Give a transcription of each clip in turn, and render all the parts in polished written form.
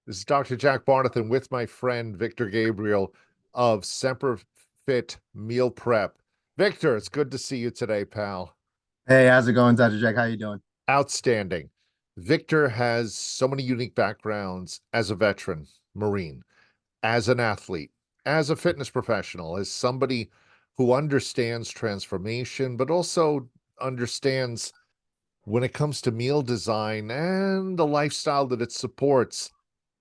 This is Dr. Jack Barnathan with my friend Victor Gabriel of Semper Fit Meal Prep. Victor, it's good to see you today, pal. Hey, how's it going, Dr. Jack? How you doing? Outstanding. Victor has so many unique backgrounds as a veteran Marine, as an athlete, as a fitness professional, as somebody who understands transformation, but also understands when it comes to meal design and the lifestyle that it supports.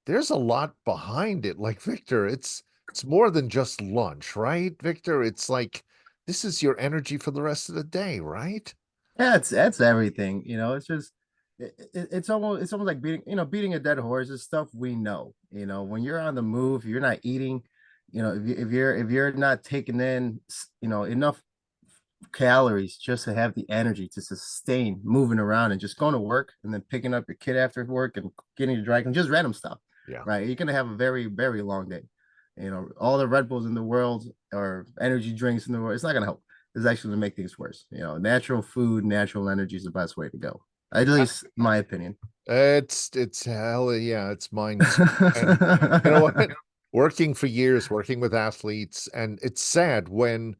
There's a lot behind it. Like Victor, it's more than just lunch, right? Victor, it's like this is your energy for the rest of the day, right? Yeah, it's everything. It's just it's almost like beating a dead horse is stuff we know. When you're on the move, you're not eating. If you're not taking in enough calories just to have the energy to sustain moving around and just going to work and then picking up your kid after work and getting your dry clean, just random stuff, Yeah. right? You're gonna have a very, very long day. All the Red Bulls in the world or energy drinks in the world, it's not gonna help. It's actually gonna make things worse. Natural food, natural energy is the best way to go. At least my opinion. It's hell yeah, it's mine too. And you know what? Working for years, working with athletes, and it's sad when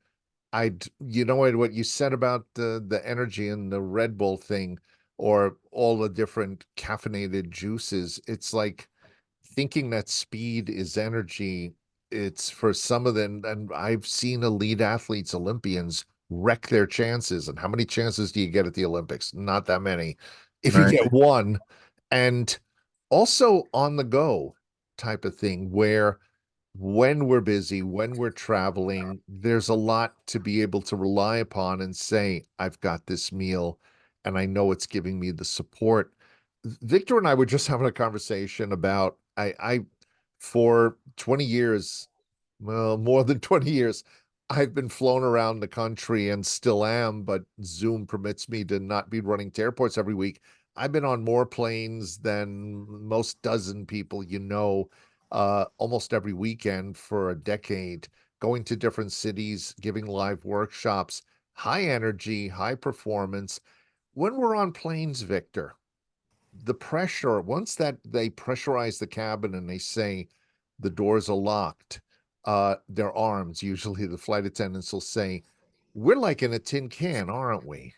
what you said about the energy and the Red Bull thing, or all the different caffeinated juices. It's like thinking that speed is energy. It's for some of them, and I've seen elite athletes, Olympians, wreck their chances. And how many chances do you get at the Olympics? Not that many. If you Right. get one, and also on the go type of thing, where when we're busy, when we're traveling, there's a lot to be able to rely upon and say, I've got this meal and I know it's giving me the support. Victor and I were just having a conversation about I for 20 years, well, more than 20 years, I've been flown around the country and still am, but Zoom permits me to not be running to airports every week. I've been on more planes than most dozen people almost every weekend for a decade, going to different cities, giving live workshops, high energy, high performance. When we're on planes, Victor, the pressure, once that they pressurize the cabin and they say the doors are locked, their arms, usually the flight attendants will say, we're like in a tin can, aren't we?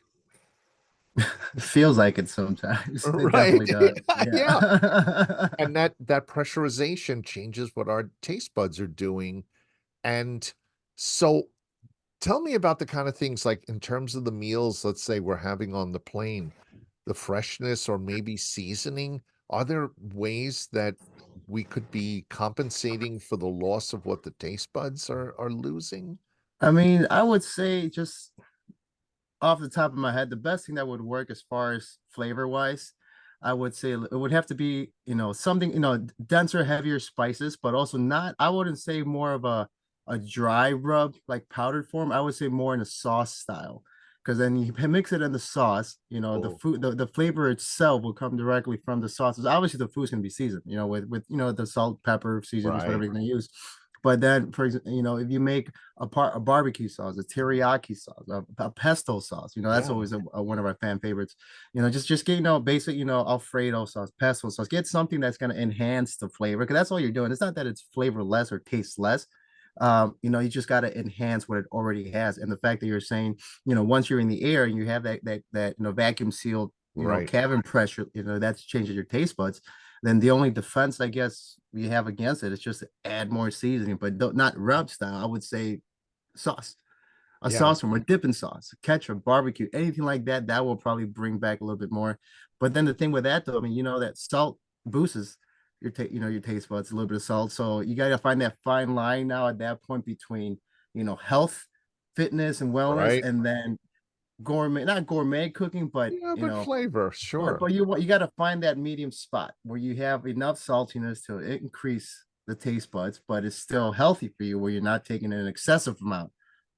It feels like it sometimes. It Right. definitely does. Yeah. Yeah. And that pressurization changes what our taste buds are doing. And so tell me about the kind of things like in terms of the meals, let's say we're having on the plane, the freshness or maybe seasoning. Are there ways that we could be compensating for the loss of what the taste buds are losing? I mean, I would say just off the top of my head, the best thing that would work as far as flavor wise, I would say it would have to be, something, denser, heavier spices, but also not, I wouldn't say more of a dry rub, like powdered form. I would say more in a sauce style. Because then you mix it in the sauce, the Oh, food, the flavor itself will come directly from the sauces. Obviously, the food's gonna be seasoned, with the salt, pepper, seasonings, whatever right. you're gonna use. But then, for example, if you make a barbecue sauce, a teriyaki sauce, a pesto sauce. That's Yeah, always one of our fan favorites. Just get basic, Alfredo sauce, pesto sauce. Get something that's gonna enhance the flavor because that's all you're doing. It's not that it's flavorless or tastes less. You just got to enhance what it already has. And the fact that you're saying, once you're in the air and you have that vacuum sealed, right. cabin pressure, that's changing your taste buds, then the only defense I guess we have against it is just to add more seasoning, but not rub style. I would say sauce, a Yeah, sauce from a dipping sauce, ketchup, barbecue, anything like that. That will probably bring back a little bit more. But then the thing with that, though, I mean, that salt boosts your taste buds, a little bit of salt. So you got to find that fine line now at that point between health, fitness, and wellness, right. and then gourmet, not gourmet cooking, but Yeah, but flavor, sure. you got to find that medium spot where you have enough saltiness to increase the taste buds, but it's still healthy for you, where you're not taking an excessive amount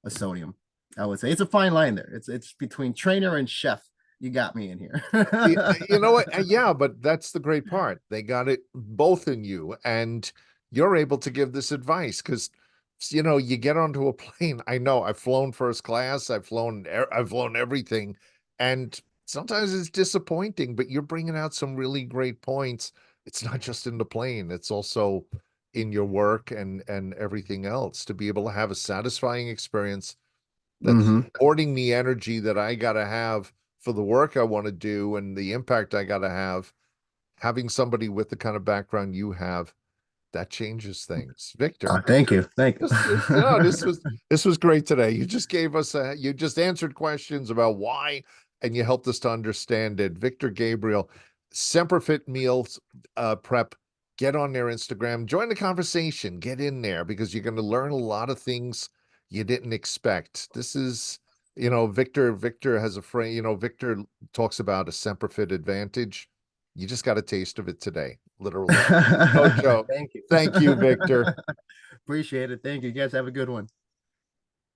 of sodium. I would say it's a fine line there. It's between trainer and chef. You got me in here. You know what? Yeah, but that's the great part. They got it both in you, and you're able to give this advice because you get onto a plane. I know I've flown first class, I've flown everything, and sometimes it's disappointing, but you're bringing out some really great points it's not just in the plane, it's also in your work and everything else, to be able to have a satisfying experience that's Hmm. supporting the energy that I got to have for the work I want to do and the impact I got to have. Having somebody with the kind of background you have, that changes things. Victor, Thank you. Thank no, you. this was great today. You just gave us you just answered questions about why, and you helped us to understand it. Victor Gabriel, Semperfit Meals Prep. Get on their Instagram, join the conversation, get in there because you're going to learn a lot of things you didn't expect. This is, Victor has a friend, Victor talks about a Semperfit advantage. You just got a taste of it today, literally. No joke. Thank you. Thank you, Victor. Appreciate it. Thank you. You guys have a good one.